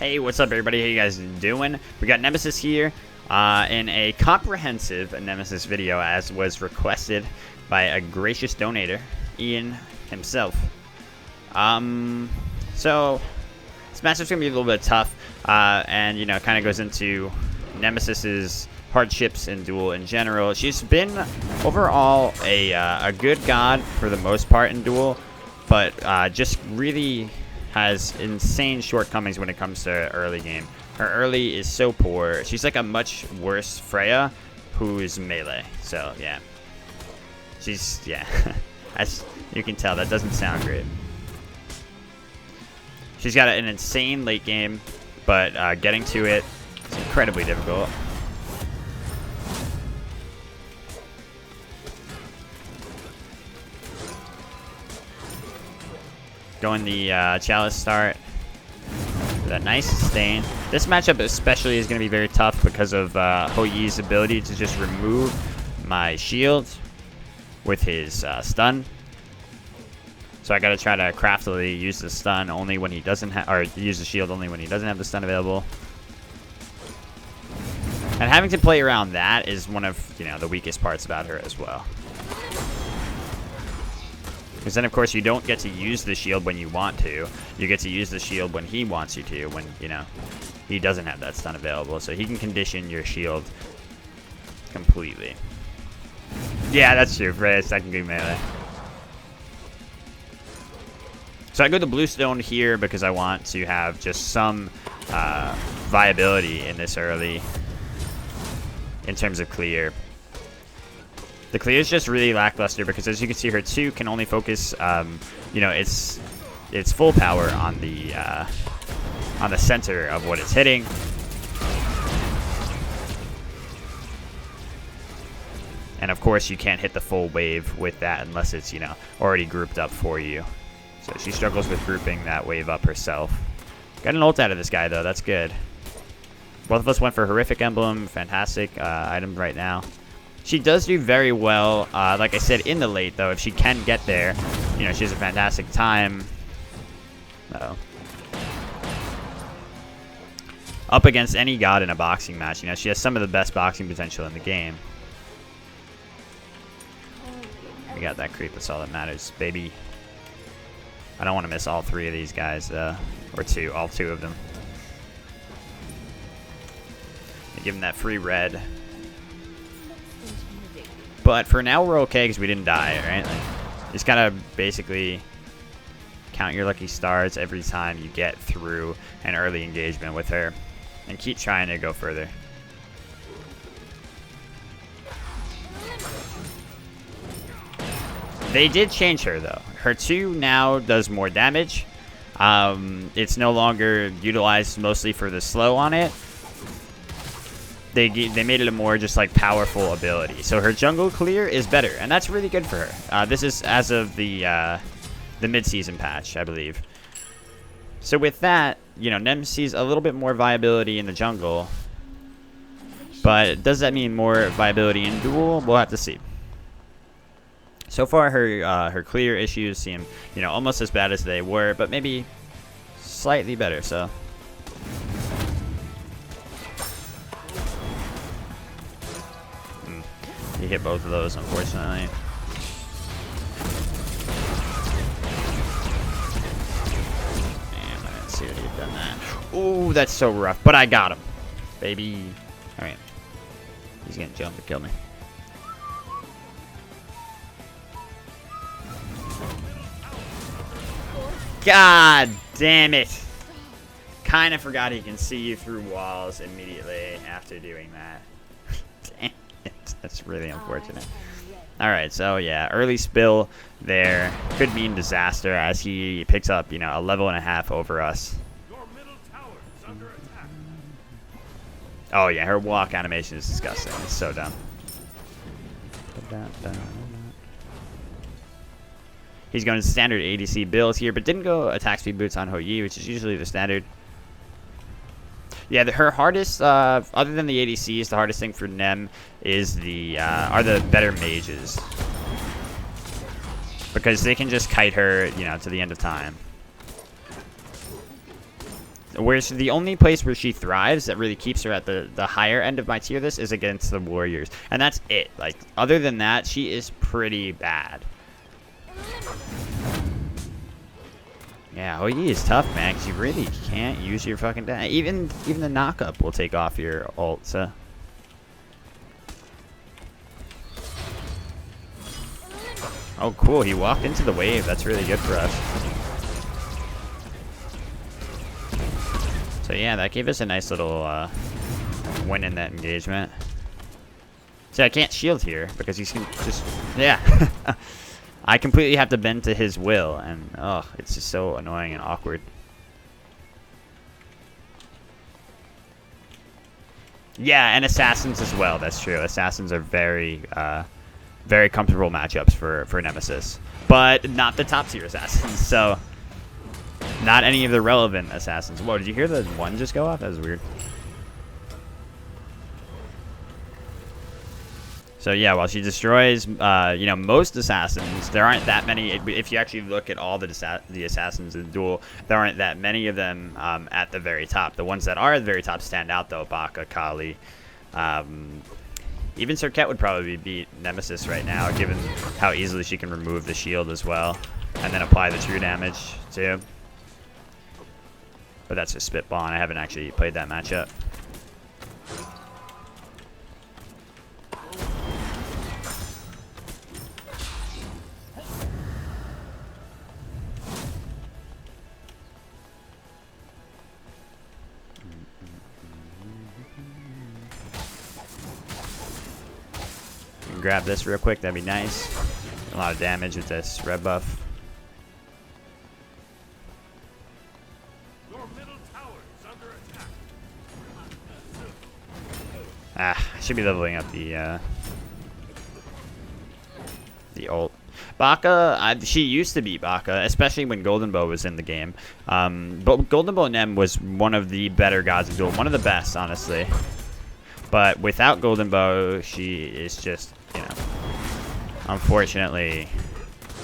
Hey, what's up, everybody? How you guys doing? We got Nemesis here in a comprehensive Nemesis video, as was requested by a gracious donator, Ian himself. So this matchup's gonna be a little bit tough, and you know, kind of goes into Nemesis's hardships in Duel in general. She's been overall a good god for the most part in Duel, but just really has insane shortcomings when it comes to early game. Her early is so poor. She's like a much worse Freya who is melee. So yeah, as you can tell, that doesn't sound great. She's got an insane late game, but getting to it is incredibly difficult. Going the chalice start. That nice sustain. This matchup especially is going to be very tough because of Hou-Yi's ability to just remove my shield with his stun. So I got to try to craftily use the stun only when he doesn't have, or use the shield only when he doesn't have the stun available. And having to play around that is one of, you know, the weakest parts about her as well. Because then, of course, you don't get to use the shield when you want to. You get to use the shield when he wants you to, when, you know, he doesn't have that stun available. So he can condition your shield completely. Yeah, that's true. For a secondary melee. So I go to Bluestone here because I want to have just some viability in this early in terms of clear. The clear is just really lackluster because, as you can see, her 2 can only focus, you know, its full power on the center of what it's hitting. And of course, you can't hit the full wave with that unless it's, you know, already grouped up for you. So she struggles with grouping that wave up herself. Got an ult out of this guy though. That's good. Both of us went for Horrific Emblem. Fantastic item right now. She does do very well, like I said, in the late, though. If she can get there, you know, she has a fantastic time. Uh-oh. Up against any god in a boxing match, you know, she has some of the best boxing potential in the game. We got that creep, that's all that matters, baby. I don't want to miss all 3 of these guys, or all two of them. Give them that free red. But for now, we're okay because we didn't die, right? Like, you just gotta basically count your lucky stars every time you get through an early engagement with her, and keep trying to go further. They did change her, though. Her 2 now does more damage. It's no longer utilized mostly for the slow on it. They made it a more just like powerful ability. So her jungle clear is better, and that's really good for her. This is as of the mid-season patch, I believe. So with that, you know, Nem sees a little bit more viability in the jungle. But does that mean more viability in Duel? We'll have to see. So far, her clear issues seem, you know, almost as bad as they were, but maybe slightly better. So. He hit both of those, unfortunately. Damn, I didn't see that he had done that. Ooh, that's so rough. But I got him, baby. All right. He's gonna jump to kill me. God damn it. Kind of forgot he can see you through walls immediately after doing that. Damn. That's really unfortunate. Alright, so yeah, early spill there could mean disaster as he picks up, you know, a level and a half over us. Oh yeah, her walk animation is disgusting. It's so dumb. He's going to standard ADC builds here, but didn't go attack speed boots on Hou-Yi, which is usually the standard. Yeah, her hardest, other than the ADCs, the hardest thing for Nem is are the better mages, because they can just kite her, you know, to the end of time. whereas the only place where she thrives that really keeps her at the higher end of my tier list is against the warriors, and that's it. Like, other than that, she is pretty bad. Yeah, OE is tough, man, because you really can't use your fucking dash. Even the knock-up will take off your ult, so. Oh, cool. He walked into the wave. That's really good for us. So, yeah, that gave us a nice little win in that engagement. See, I can't shield here because he's just... Yeah. I completely have to bend to his will, and oh, it's just so annoying and awkward. Yeah, and assassins as well. That's true. Assassins are very, very comfortable matchups for Nemesis, but not the top tier assassins. So, not any of the relevant assassins. Whoa! Did you hear the one just go off? That was weird. So yeah, while she destroys, most assassins, there aren't that many. If you actually look at all the assassins in Duel, there aren't that many of them at the very top. The ones that are at the very top stand out, though. Baka, Kali, even Serket would probably beat Nemesis right now, given how easily she can remove the shield as well, and then apply the true damage too. But that's just spitballing. I haven't actually played that matchup. Grab this real quick, that'd be nice. A lot of damage with this red buff. I should be leveling up the ult. Baka, she used to be Baka, especially when Golden Bow was in the game. But Golden Bow Nem was one of the better gods of Duel, one of the best, honestly. But without Golden Bow, she is just, unfortunately,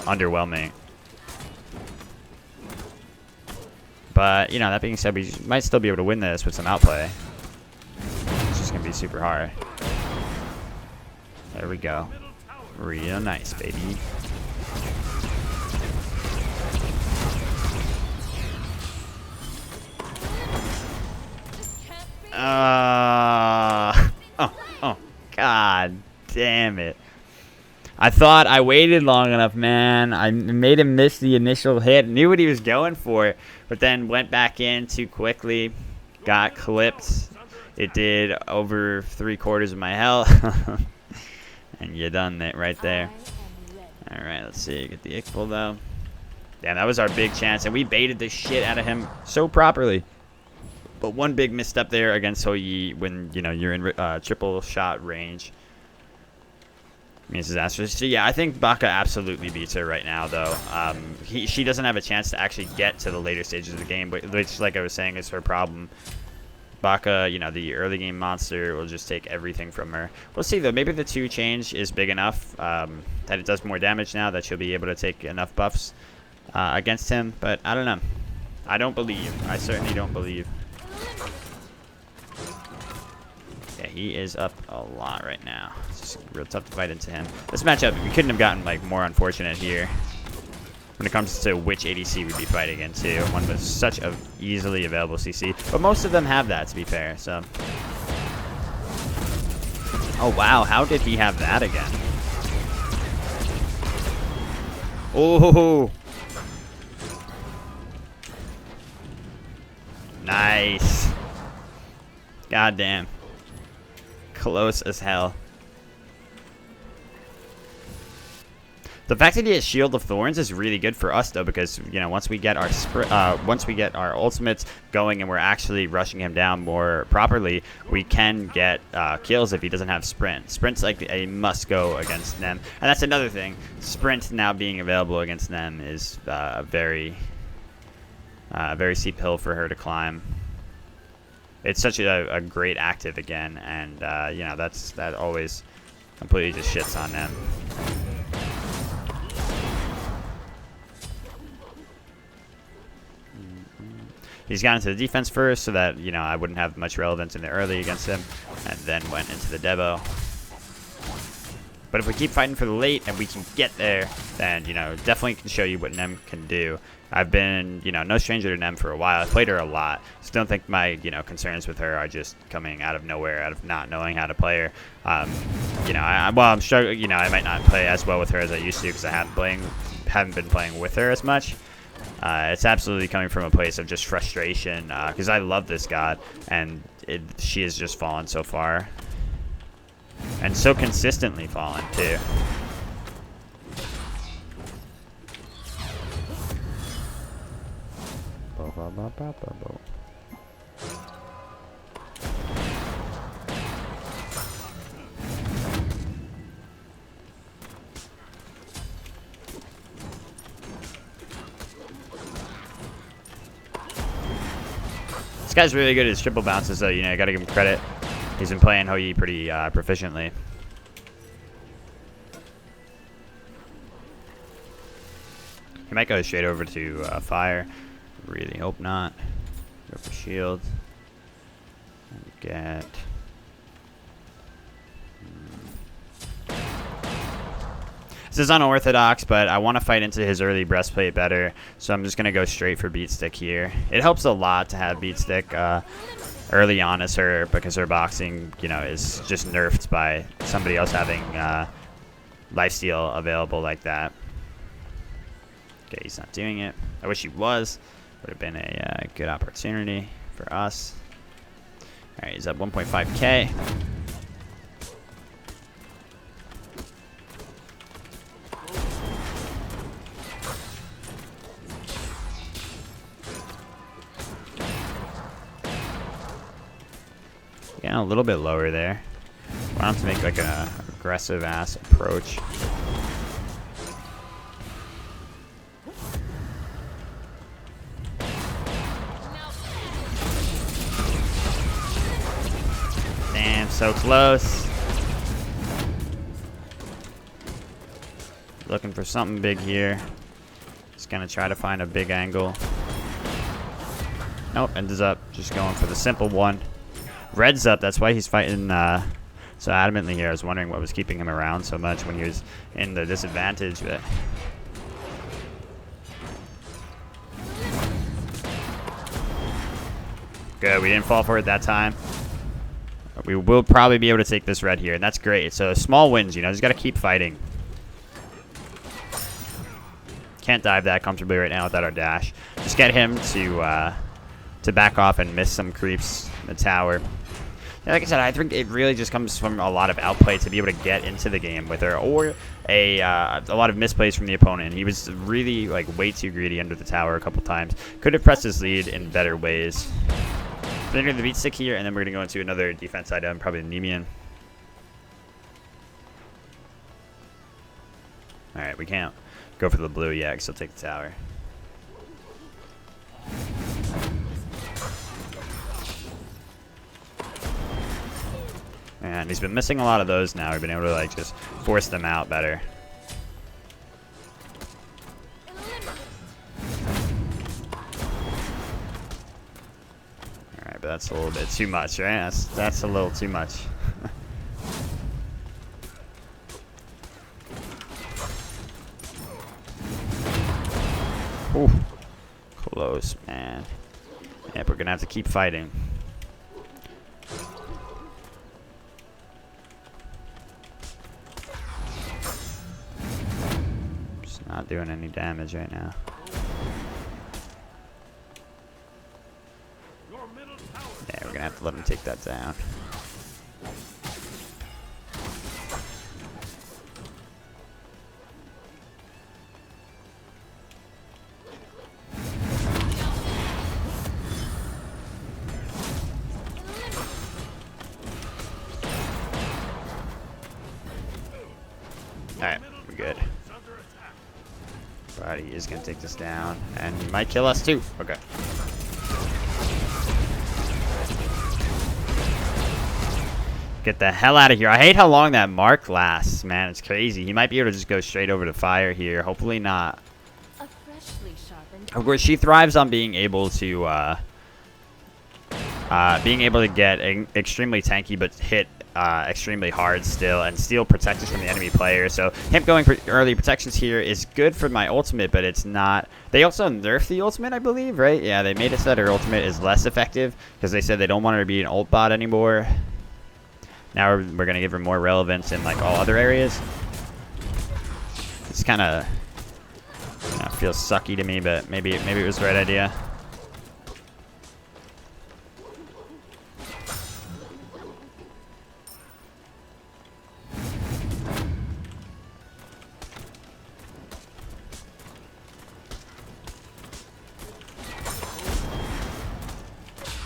underwhelming. But, that being said, we might still be able to win this with some outplay. It's just going to be super hard. There we go. Real nice, baby. Oh, god damn it. I thought I waited long enough, man. I made him miss the initial hit. Knew what he was going for, but then went back in too quickly. Got clipped. It did over 3/4 of my health. And you done that right there. Alright, let's see. Get the Ickful, though. Damn, that was our big chance, and we baited the shit out of him so properly. But one big misstep there against Hoyi when, you're in triple shot range. Means disaster. So yeah, I think Baka absolutely beats her right now, though. She doesn't have a chance to actually get to the later stages of the game, which, like I was saying, is her problem. Baka, the early game monster will just take everything from her. We'll see, though. Maybe the 2 change is big enough that it does more damage now, that she'll be able to take enough buffs against him. But I don't know. I don't believe. I certainly don't believe. Yeah, he is up a lot right now. It's just real tough to fight into him. This matchup, we couldn't have gotten more unfortunate here when it comes to which ADC we'd be fighting into. One with such a easily available CC, but most of them have that, to be fair. So, oh wow, how did he have that again? Oh, nice. God damn. Close as hell. The fact that he has Shield of Thorns is really good for us, though, because once we get our ultimates going and we're actually rushing him down more properly, we can get kills if he doesn't have Sprint. Sprint's like a must-go against Nem, and that's another thing. Sprint now being available against Nem is a very steep hill for her to climb. It's such a great active again, and that always completely just shits on them. He's got into the defense first so that, you know, I wouldn't have much relevance in the early against him, and then went into the Devo. But if we keep fighting for the late and we can get there, then, you know, definitely can show you what Nem can do. I've been, you know, no stranger to Nem for a while. I've played her a lot. So don't think my, you know, concerns with her are just coming out of nowhere, out of not knowing how to play her. You know, I'm struggling. You know, I might not play as well with her as I used to because I haven't been playing with her as much. It's absolutely coming from a place of just frustration because I love this god, and she has just fallen so far. And so consistently fallen, too. This guy's really good at his triple bounces, though. You know, you gotta give him credit. He's been playing Hou-Yi pretty proficiently. He might go straight over to fire. Really hope not. Go for shield. And get. This is unorthodox, but I want to fight into his early breastplate better, so I'm just going to go straight for beat stick here. It helps a lot to have beat stick early on as her, because her boxing, you know, is just nerfed by somebody else having lifesteal available like that. Okay, he's not doing it. I wish he was. Would have been a good opportunity for us. All right, he's up 1.5k. Getting a little bit lower there. I want him to make like an aggressive ass approach. Damn, so close. Looking for something big here. Just gonna try to find a big angle. Nope, ends up just going for the simple one. Red's up, that's why he's fighting so adamantly here. I was wondering what was keeping him around so much when he was in the disadvantage. But good, we didn't fall for it that time. We will probably be able to take this red here, and that's great. So small wins, you know, just got to keep fighting. Can't dive that comfortably right now without our dash. Just get him to back off and miss some creeps in the tower. Yeah, like I said, I think it really just comes from a lot of outplay to be able to get into the game with her, or a lot of misplays from the opponent. He was really like way too greedy under the tower a couple times. Could have pressed his lead in better ways. Then we're going to beat stick here, and then we're going to go into another defense item, probably the Nemean. All right, we can't go for the blue yet, because he'll take the tower. And he's been missing a lot of those now. We've been able to like just force them out better. All right, but that's a little bit too much, right? That's a little too much. Ooh, close, man. Yep, we're gonna have to keep fighting. Not doing any damage right now. Yeah, we're gonna have to let him take that down. Alright, we're good. But he is going to take this down, and he might kill us too. Okay. Get the hell out of here. I hate how long that mark lasts, man. It's crazy. He might be able to just go straight over to fire here. Hopefully not. Of course, she thrives on being able to being able to get extremely tanky but hit extremely hard still and steal protections from the enemy player. So him going for early protections here is good for my ultimate, but it's not. They also nerfed the ultimate, I believe, right? Yeah, they made it so that her ultimate is less effective because they said they don't want her to be an ult bot anymore. Now we're going to give her more relevance in like all other areas. It's kind of feels sucky to me, but maybe it was the right idea.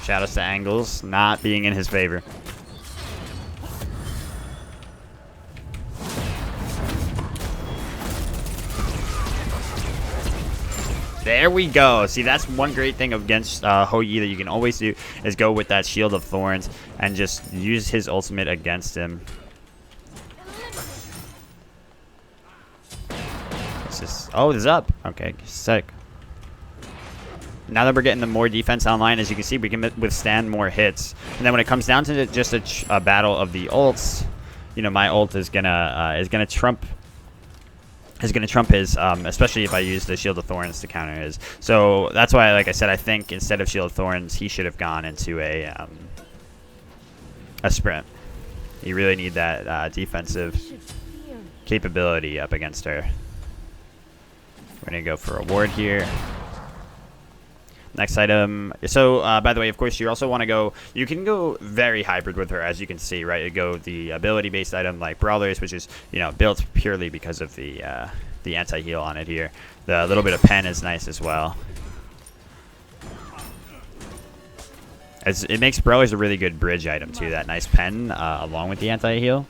Shadows to angles not being in his favor. There we go. See, that's one great thing against Hou Yi that you can always do is go with that Shield of Thorns and just use his ultimate against him. Oh, this is up. Okay, sick. Now that we're getting the more defense online, as you can see, we can withstand more hits. And then when it comes down to just a battle of the ults, you know, my ult is gonna trump his, especially if I use the Shield of Thorns to counter his. So that's why, like I said, I think instead of Shield of Thorns, he should have gone into a sprint. You really need that defensive capability up against her. We're gonna go for a ward here. Next item. So, by the way, of course, you also want to go. You can go very hybrid with her, as you can see, right? You go the ability-based item like Brawlers, which is built purely because of the anti-heal on it here. The little bit of pen is nice as well. It makes Brawlers a really good bridge item too. That nice pen along with the anti-heal.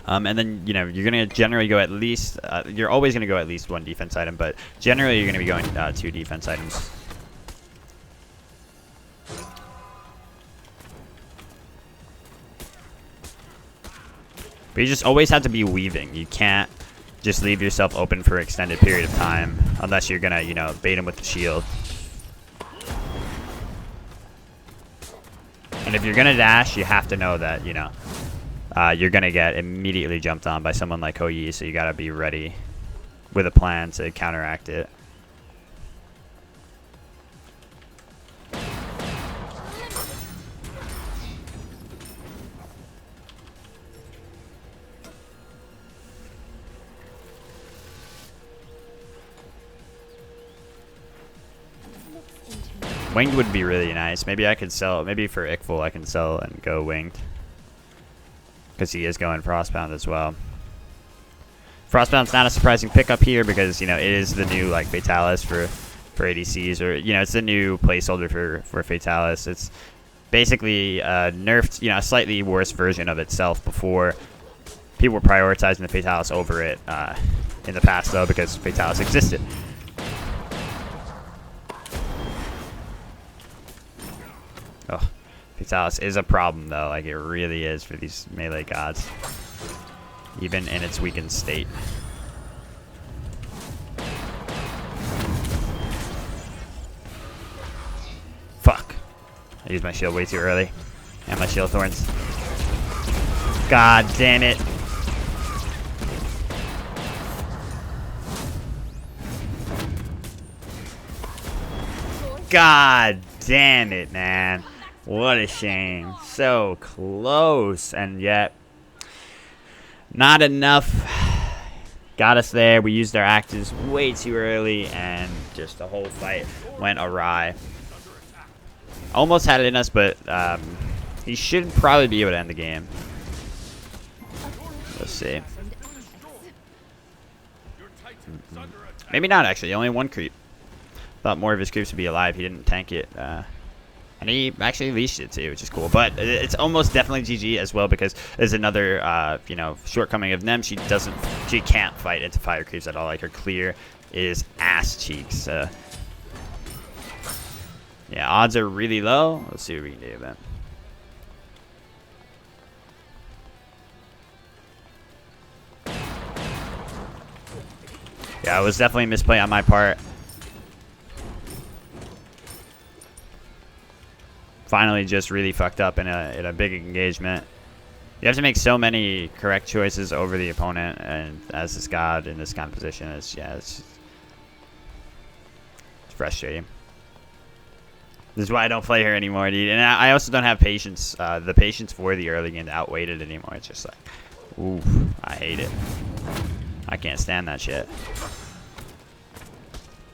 And then, you're going to generally go at least, you're always going to go at least one defense item, but generally you're going to be going 2 defense items. But you just always have to be weaving. You can't just leave yourself open for an extended period of time unless you're going to, bait him with the shield. And if you're going to dash, you have to know that, you're going to get immediately jumped on by someone like Hou Yi, so you got to be ready with a plan to counteract it. Winged would be really nice. Maybe I could sell, maybe for Ickful I can sell and go winged. Because he is going Frostbound as well. Frostbound's not a surprising pickup here because, it is the new, Fatalis for ADCs. Or, it's the new placeholder for Fatalis. It's basically nerfed, a slightly worse version of itself before. People were prioritizing the Fatalis over it in the past, though, because Fatalis existed. Oh. Fatalis is a problem, though. It really is for these melee gods. Even in its weakened state. Fuck. I used my shield way too early. And my shield thorns. God damn it. God damn it, man. What a shame. So close, and yet not enough. Got us there. We used our axes way too early, and just the whole fight went awry. Almost had it in us, but he should probably be able to end the game. Let's see. Maybe not, actually. Only 1 creep. Thought more of his creeps would be alive. He didn't tank it. And he actually leashed it too, which is cool. But it's almost definitely GG as well because there's another, shortcoming of Nem. She can't fight into fire creeps at all. Her clear is ass cheeks. Yeah, odds are really low. Let's see what we can do then. Yeah, it was definitely a misplay on my part. finally just really fucked up in a big engagement. You have to make so many correct choices over the opponent, and as this god in this kind of position, it's frustrating. This is why I don't play her anymore, dude. And I also don't have patience. The patience for the early game to outweigh it anymore. It's just like, ooh, I hate it. I can't stand that shit.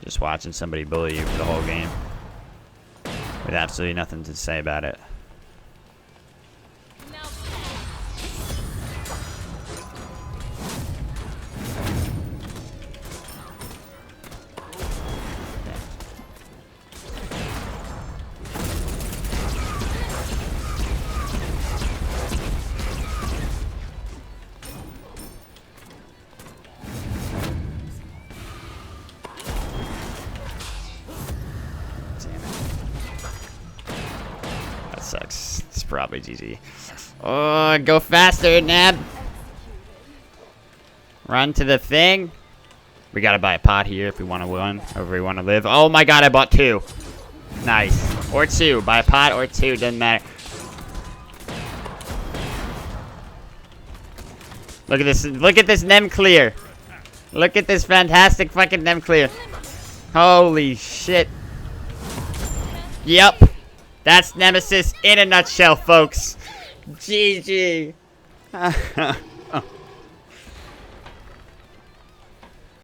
Just watching somebody bully you for the whole game with absolutely nothing to say about it. Sucks. It's probably GG. Oh, go faster, Neb. Run to the thing. We gotta buy a pot here if we want to win, or if we want to live. Oh my god, I bought 2. Nice. Or 2. Buy a pot or 2. Doesn't matter. Look at this. Look at this Nem clear. Look at this fantastic fucking Nem clear. Holy shit. Yep. That's Nemesis in a nutshell, folks. GG.